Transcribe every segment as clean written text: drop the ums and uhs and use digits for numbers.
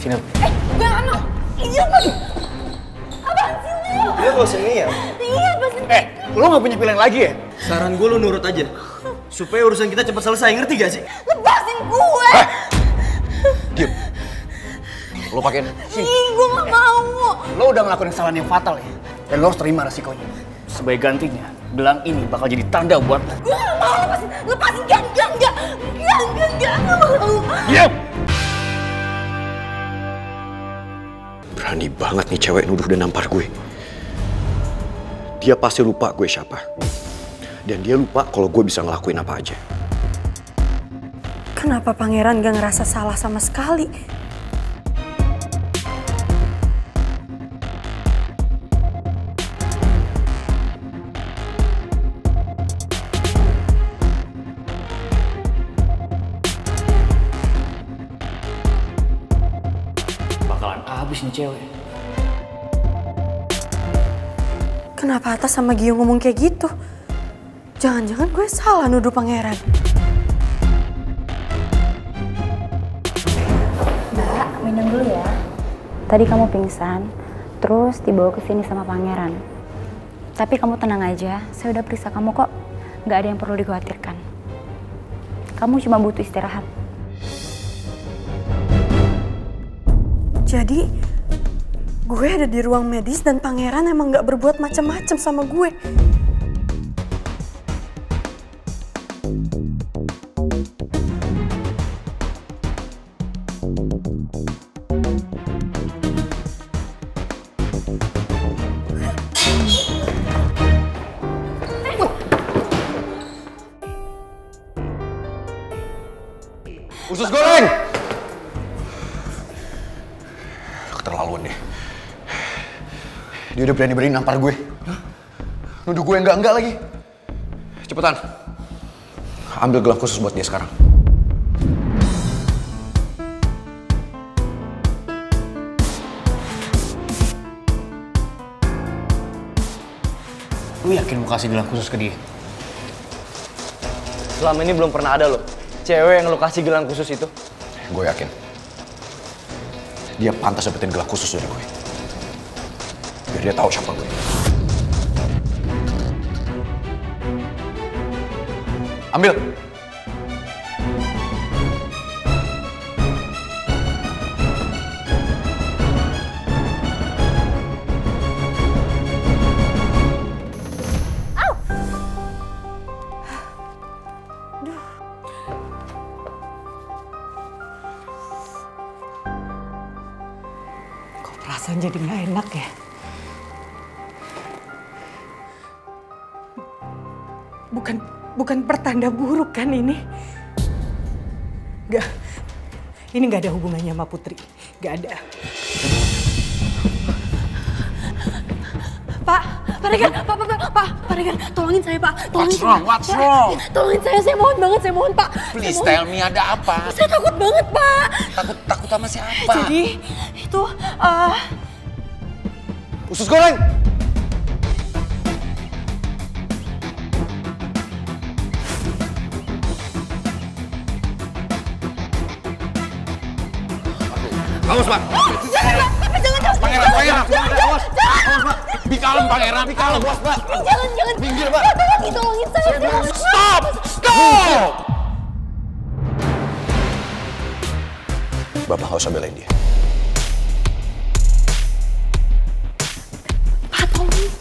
Sini. Jangan lo. Iya Pak. Apaan sih lo? Dia gak usah ngeyel. Iya pasti. Lo gak punya pilihan lagi ya? Saran gue lo nurut aja. Supaya urusan kita cepat selesai, ngerti gak sih? Lepasin gue. Diam. Lo pakein. Ih, gue gak mau. Lo udah ngelakuin kesalahan yang fatal ya. Dan lo harus terima resikonya. Sebagai gantinya, gelang ini bakal jadi tanda buat lo. Gue gak mau lepasin. Lepasin. Enggak mau. Diam! Berani banget nih cewek nuduh dan nampar gue. Dia pasti lupa gue siapa. Dan dia lupa kalau gue bisa ngelakuin apa aja. Kenapa pangeran gak ngerasa salah sama sekali? Bakalan habis nih cewek. Kenapa Atas sama Gio ngomong kayak gitu? Jangan-jangan gue salah nuduh pangeran. Mbak, minum dulu ya. Tadi kamu pingsan, terus dibawa ke sini sama pangeran. Tapi kamu tenang aja, saya udah periksa kamu kok. Nggak ada yang perlu dikhawatirkan. Kamu cuma butuh istirahat. Jadi, gue ada di ruang medis dan pangeran emang gak berbuat macam-macam sama gue. Usus goreng! Keterlaluan deh. Dia udah berani-berani nampar gue. Nuduh gue enggak lagi. Cepetan. Ambil gelang khusus buat dia sekarang. Lu yakin mau kasih gelang khusus ke dia? Selama ini belum pernah ada loh. Cewek yang lo kasih gelang khusus itu. Gue yakin. Dia pantas dapetin gelang khusus dari gue. Biar dia tahu siapa gue. Ambil. Perasaan jadi gak enak ya. Bukan pertanda buruk kan ini? Gak, ini gak ada hubungannya sama Putri. Gak ada. Pak Regan, tolongin saya Pak. What's wrong? Tolongin saya mohon banget, saya mohon Pak. Please tell me ada apa? Saya takut banget Pak. Takut sama siapa? Jadi itu Usus goreng! Awas, Pak. Jangan. Pangeran. Awas, Pak. Be kalem, Pangeran. Be kalem. Awas, Pak. Jangan. Minggir, Pak. Tolongin saya. Stop! Bapak gak usah belain dia. Pak, tolongin.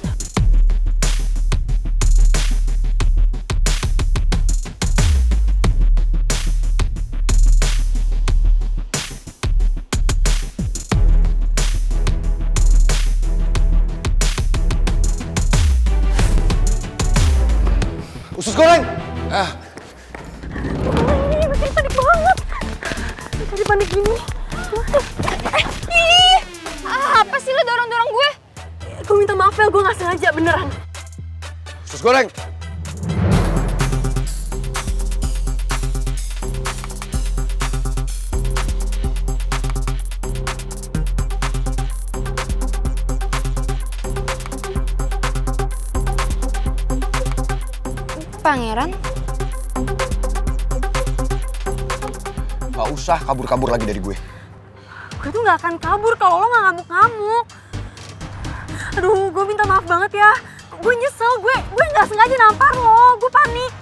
Usus goreng! Ini bikin panik banget. Jadi panik gini. Apa sih lo dorong-dorong gue? Gue minta maaf ya, gue gak sengaja beneran. Usus goreng! Pangeran? Gak usah kabur-kabur lagi dari gue. Gue tuh gak akan kabur kalau lo gak ngamuk-ngamuk. Aduh, gue minta maaf banget ya. Gue nyesel, gue gak sengaja nampar lo, gue panik.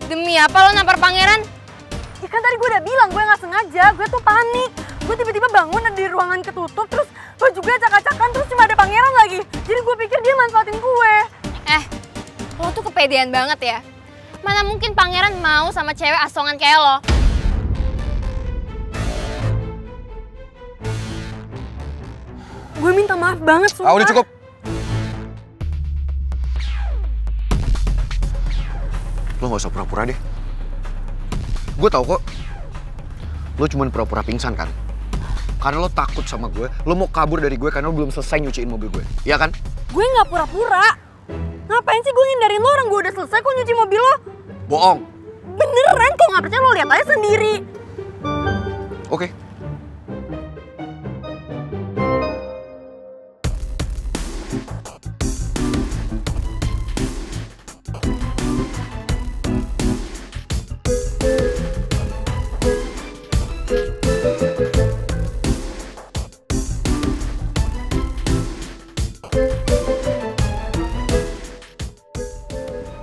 Demi apa lo nampar pangeran? Ya kan tadi gue udah bilang gue gak sengaja, gue tuh panik. Gue tiba-tiba bangun ada di ruangan ketutup, terus lo juga acak-acakan, terus cuma ada pangeran lagi. Jadi gue pikir dia manfaatin gue. Lo tuh kepedean banget ya. Mana mungkin pangeran mau sama cewek asongan kayak lo? Gue minta maaf banget, sumpah. Udah cukup. Lo gak usah pura-pura deh. Gue tau kok, lo cuma pura-pura pingsan kan? Karena lo takut sama gue, lo mau kabur dari gue karena lo belum selesai nyuciin mobil gue, iya kan? Gue gak pura-pura. Ngapain sih gue ngindarin lo, orang gue udah selesai kok nyuci mobil lo? Bohong. Beneran, kok gak percaya lo lihat aja sendiri. Oke.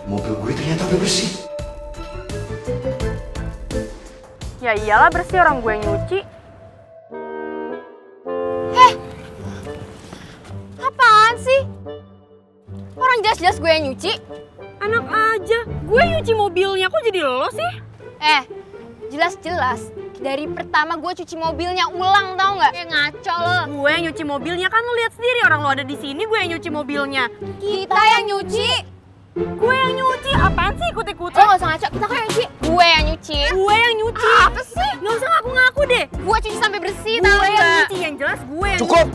Mobil gue ternyata udah bersih. Ya iyalah bersih, orang gue yang nyuci. Apaan sih? Orang jelas-jelas gue yang nyuci. Enak aja, gue nyuci mobilnya, kok jadi lo sih? Jelas-jelas dari pertama gue cuci mobilnya ulang, tau nggak? Kayak ngaco lo. Gue yang nyuci mobilnya, kan lo lihat sendiri orang lo ada di sini, gue yang nyuci mobilnya. Kita yang nyuci. Gue yang nyuci, apaan sih ikut-ikutan? Lo gak usah ngaco, kita kan yang nyuci. Gue yang nyuci. Gue yang nyuci. Apa sih? Gak usah ngaku-ngaku deh. Gue cuci sampai bersih, Gue tau yang nggak? nyuci, yang jelas gue yang Cukup!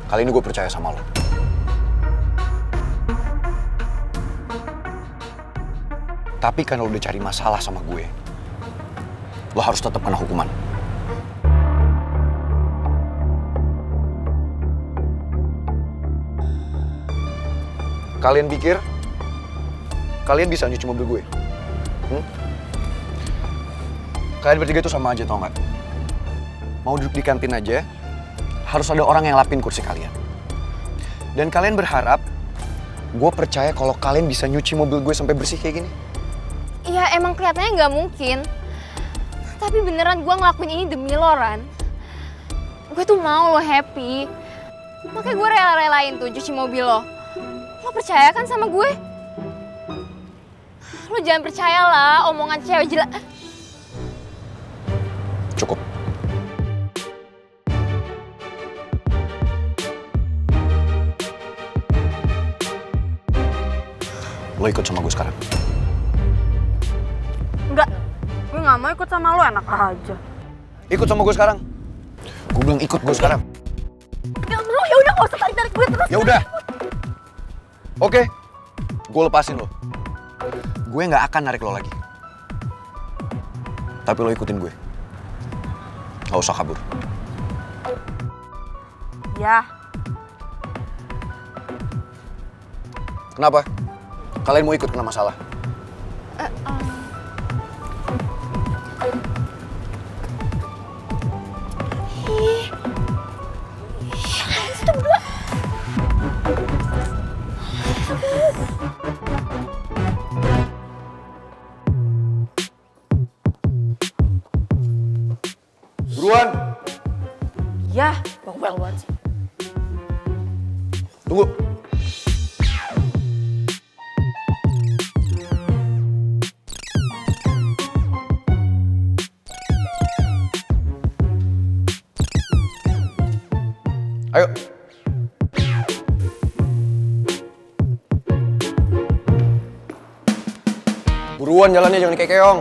Kali ini gue percaya sama lo. Tapi karena lo udah cari masalah sama gue, lo harus tetap kena hukuman. Kalian pikir kalian bisa nyuci mobil gue? Kalian bertiga itu sama aja, tau nggak? Mau duduk di kantin aja, harus ada orang yang lapin kursi kalian. Dan kalian berharap gue percaya kalau kalian bisa nyuci mobil gue sampai bersih kayak gini? Ya emang kelihatannya nggak mungkin. Tapi beneran gue ngelakuin ini demi lo, Ran. Gue tuh mau lo happy. Makanya gue rela-relain tuh cuci mobil lo. Lo percaya kan sama gue? Lo jangan percayalah omongan cewek jelek. Cukup. Lo ikut sama gue sekarang. Enggak, gue gak mau ikut sama lo, enak aja. Ikut sama gue sekarang. Gue bilang ikut gue sekarang. Ya udah gak usah tarik-tarik gue terus. Ya udah. Oke, gue lepasin lo. Gue nggak akan narik lo lagi. Tapi lo ikutin gue. Gak usah kabur. Ya. Kenapa? Kalian mau ikut kena masalah? Buruan! Ya, bawel banget sih. Tunggu. Ayo. Buruan jalannya, jangan kekeong.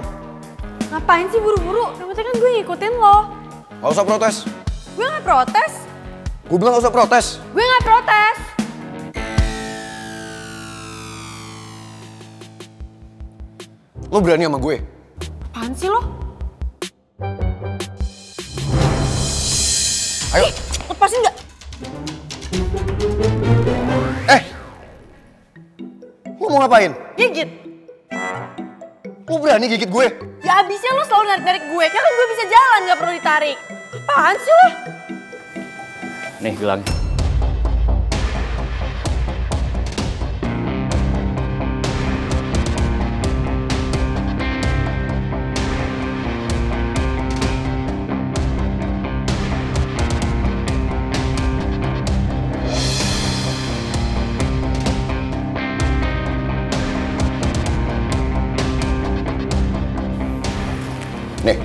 Ngapain sih buru-buru? Yang penting kan gue ngikutin lo. Gak usah protes. Gue gak protes. Gue bilang gak usah protes. Gue gak protes. Lo berani sama gue? Apaan sih lo? Ayo. Lepasin nggak? Lu mau ngapain? Gigit. Lu berani gigit gue? Ya abisnya lu selalu narik-narik gue. Ya kan gue bisa jalan, nggak perlu ditarik. Apaan sih lo? Nih gelang. Nih.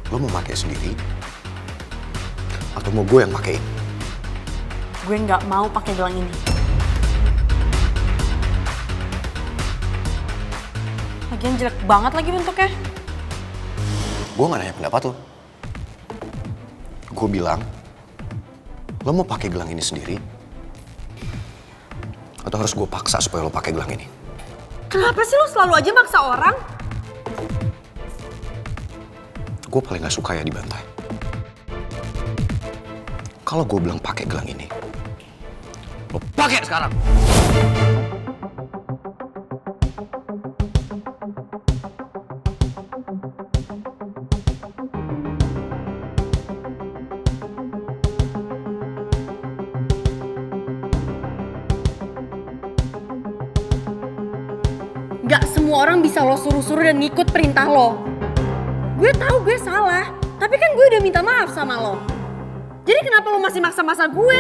Lo mau pakai sendiri? Atau mau gue yang pakein? Gue nggak mau pakai gelang ini. Lagian jelek banget lagi bentuknya. Gue gak nanya pendapat lo. Gue bilang, lo mau pakai gelang ini sendiri? Atau harus gue paksa supaya lo pakai gelang ini? Kenapa sih lo selalu aja maksa orang? Gue paling gak suka ya dibantai. Kalau gue bilang pakai gelang ini, lo pakai sekarang. Gak semua orang bisa lo suruh-suruh dan ngikut perintah lo. Gue tahu gue salah, tapi kan gue udah minta maaf sama lo. Jadi kenapa lo masih maksa-maksa gue?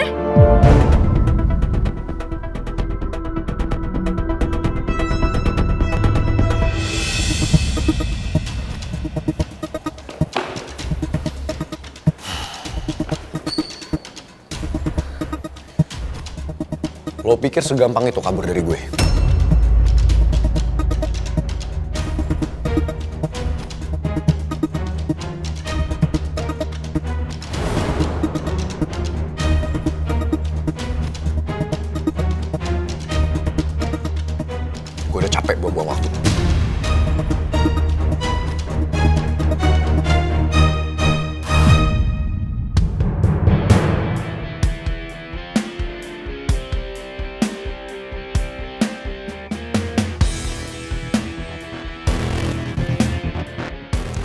Lo pikir segampang itu kabur dari gue? Gue udah capek buang-buang waktu.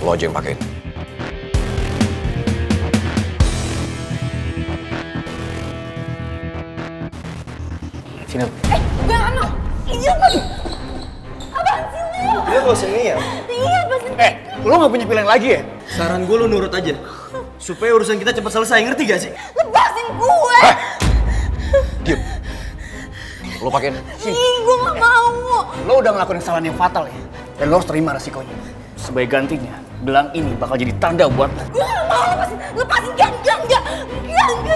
Lo aja yang pakein. Sini. Gue gak mau. Iya, Mas. Apaan sih lo? Dia gak usah ngeyel. Iya, Mas. Lo gak punya pilihan lagi ya? Saran gue lo nurut aja. Supaya urusan kita cepat selesai, ngerti gak sih? Lepasin gue. Diam. Lo pakein. Ih, gue gak mau. Lo udah ngelakuin kesalahan yang fatal ya? Dan lo harus terima resikonya. Sebagai gantinya, gelang ini bakal jadi tanda buat lo. Gue gak mau lepasin. Lepasin. Enggak.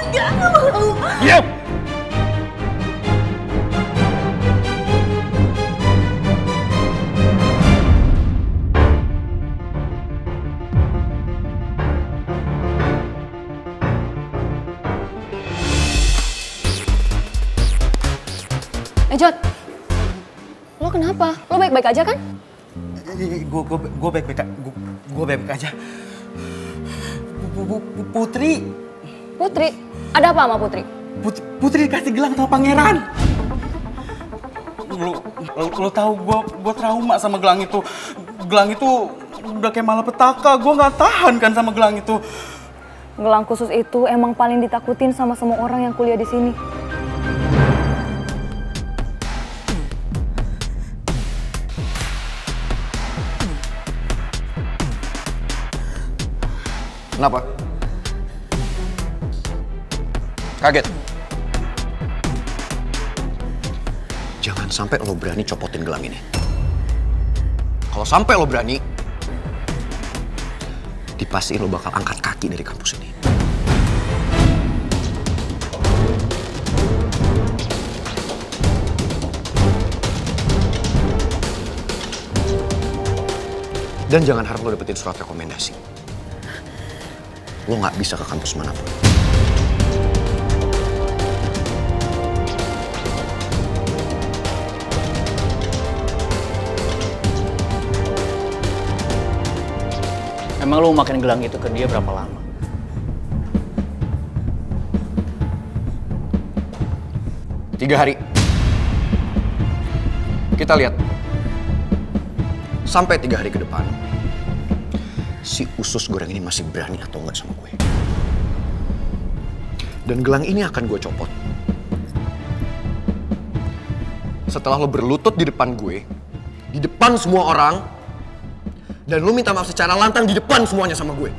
Gak mau. Diam! Jod, lo kenapa? Lo baik-baik aja kan? Gue baik-baik aja. Putri. Putri? Ada apa sama Putri? Putri dikasih gelang sama pangeran. Lo tahu gue trauma sama gelang itu. Gelang itu udah kayak malapetaka. Gue nggak tahan kan sama gelang itu. Gelang khusus itu emang paling ditakutin sama semua orang yang kuliah di sini. Kenapa? Kaget? Jangan sampai lo berani copotin gelang ini. Kalau sampai lo berani, dipastiin lo bakal angkat kaki dari kampus ini. Dan jangan harap lo dapetin surat rekomendasi. lo nggak bisa ke kampus manapun. Emang lo makin gelang itu ke dia berapa lama? Tiga hari. Kita lihat. Sampai 3 hari ke depan, si usus goreng ini masih berani atau enggak sama gue. Dan gelang ini akan gue copot. Setelah lo berlutut di depan gue, di depan semua orang, dan lo minta maaf secara lantang di depan semuanya sama gue.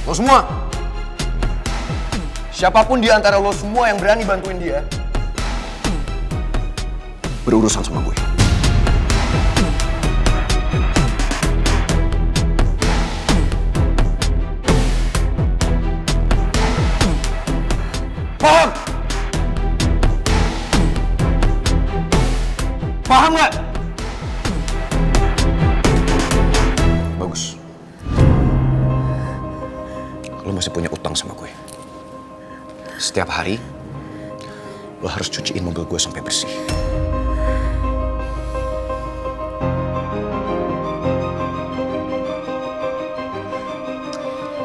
Lo semua, siapapun di antara lo semua yang berani bantuin dia, berurusan sama gue. Paham? Paham nggak? Bagus. Lo masih punya utang sama gue. Setiap hari, lo harus cuciin mobil gue sampai bersih.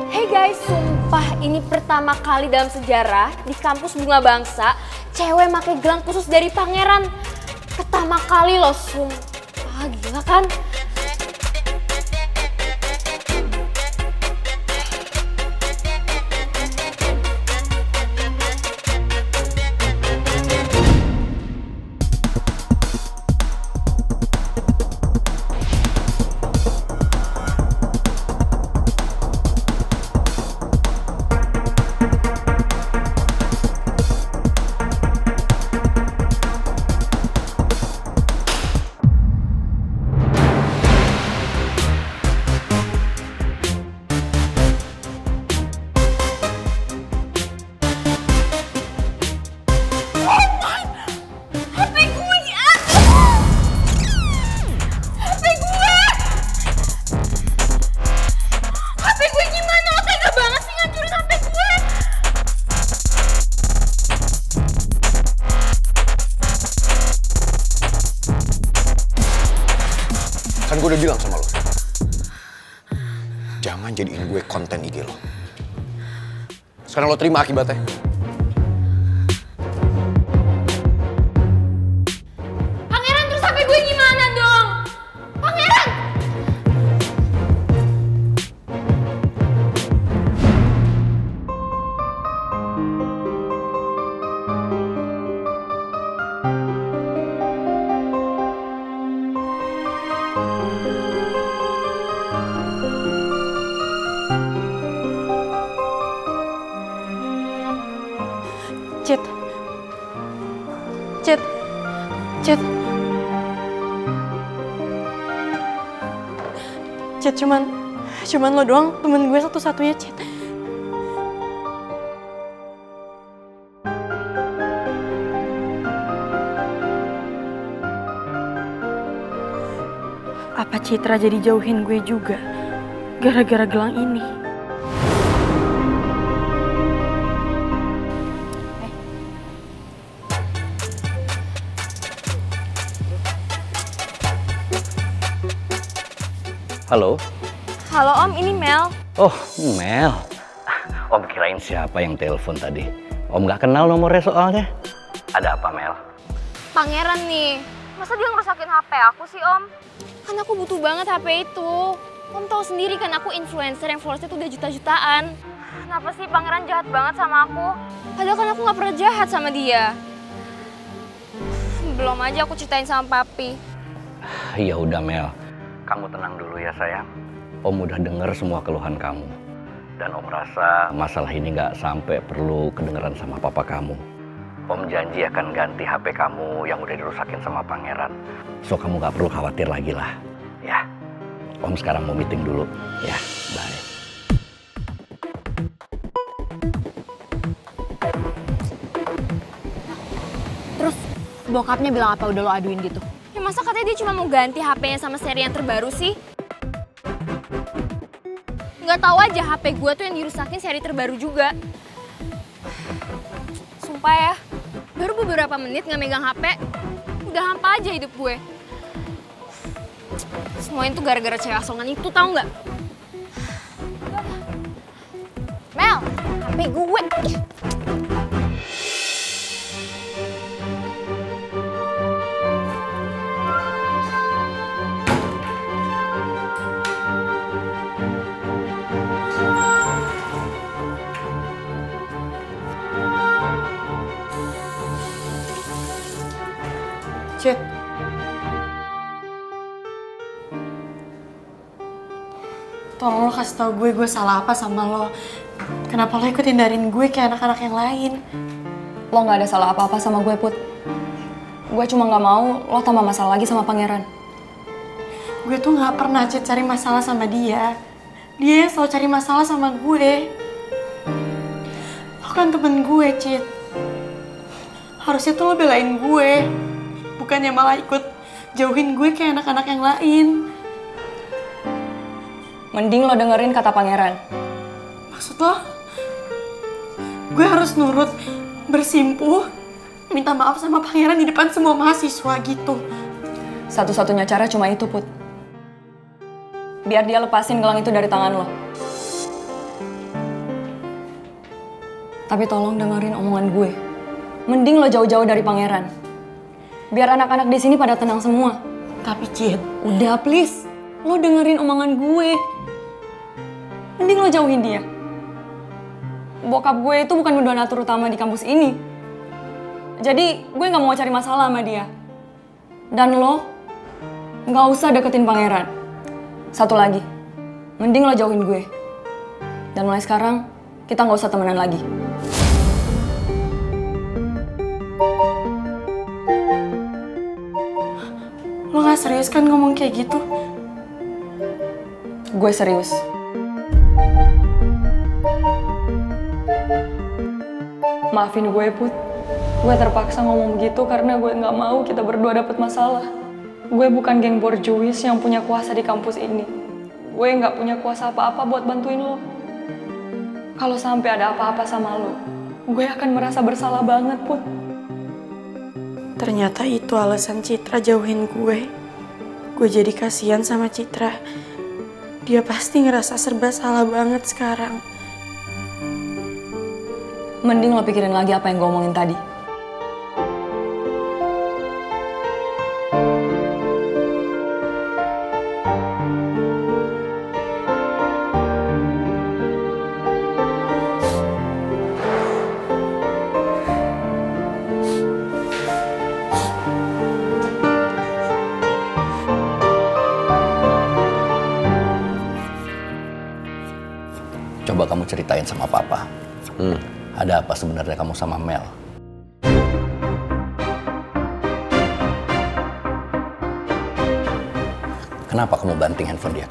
Hey guys, sumpah ini pertama kali dalam sejarah di kampus Bunga Bangsa cewek pakai gelang khusus dari pangeran. Pertama kali loh, sumpah gila kan? Kan gue udah bilang sama lo, jangan jadiin gue konten IG lo. Sekarang lo terima akibatnya. Pangeran, terus HP gue gimana dong? Pangeran! Cid, cuman lo doang temen gue satu-satunya, Cid. Apa Citra jadi jauhin gue juga gara-gara gelang ini? Halo? Halo Om, ini Mel. Oh, Mel. Om kirain siapa yang telepon tadi. Om nggak kenal nomornya soalnya. Ada apa, Mel? Pangeran nih. Masa dia ngerusakin HP aku sih, Om? Kan aku butuh banget HP itu. Om tahu sendiri kan aku influencer yang followersnya tuh udah juta-jutaan. Kenapa sih Pangeran jahat banget sama aku? Padahal kan aku nggak pernah jahat sama dia. Belum aja aku ceritain sama Papi. Ya udah, Mel. Kamu tenang dulu ya, sayang. Om udah denger semua keluhan kamu. Dan Om rasa masalah ini nggak sampai perlu kedengeran sama papa kamu. Om janji akan ganti HP kamu yang udah dirusakin sama Pangeran. So kamu nggak perlu khawatir lagi lah. Ya. Om sekarang mau meeting dulu. Ya, bye. Terus bokapnya bilang apa udah lo aduin gitu? Ya masa katanya dia cuma mau ganti HP-nya sama seri yang terbaru sih? Nggak tahu aja HP gue tuh yang dirusakin seri terbaru juga. Sumpah ya, baru beberapa menit nggak megang HP, udah hampa aja hidup gue. Semuanya tuh gara-gara cewek asongan itu, tau nggak? Mel, HP gue. Cid. Tolong lo kasih tau gue salah apa sama lo. Kenapa lo ikut hindarin gue kayak anak-anak yang lain? Lo gak ada salah apa-apa sama gue, Put. Gue cuma gak mau lo tambah masalah lagi sama pangeran. Gue tuh gak pernah, Cid, cari masalah sama dia. Dia yang selalu cari masalah sama gue. Lo kan temen gue, Cid. Harusnya tuh lo belain gue. Bukannya malah ikut jauhin gue kayak anak-anak yang lain. Mending lo dengerin kata pangeran. Maksud lo? Gue harus nurut, bersimpuh, minta maaf sama pangeran di depan semua mahasiswa gitu. Satu-satunya cara cuma itu, Put. Biar dia lepasin gelang itu dari tangan lo. Tapi tolong dengerin omongan gue. Mending lo jauh-jauh dari pangeran. Biar anak-anak di sini pada tenang semua. Tapi Cid, udah please, lo dengerin omongan gue. Mending lo jauhin dia. Bokap gue itu bukan donatur utama di kampus ini. Jadi gue gak mau cari masalah sama dia. Dan lo gak usah deketin pangeran. Satu lagi, mending lo jauhin gue. Dan mulai sekarang, kita gak usah temenan lagi. lo gak serius kan ngomong kayak gitu? Gue serius. Maafin gue, Put. Gue terpaksa ngomong gitu karena gue gak mau kita berdua dapet masalah. Gue bukan geng borjuis yang punya kuasa di kampus ini. Gue gak punya kuasa apa-apa buat bantuin lo. Kalau sampai ada apa-apa sama lo, gue akan merasa bersalah banget, Put. Ternyata itu alasan Citra jauhin gue. Gue jadi kasihan sama Citra. Dia pasti ngerasa serba salah banget sekarang. Mending lo pikirin lagi apa yang gue omongin tadi. Coba kamu ceritain sama papa. Ada apa sebenarnya kamu sama Mel? Kenapa kamu banting handphone dia?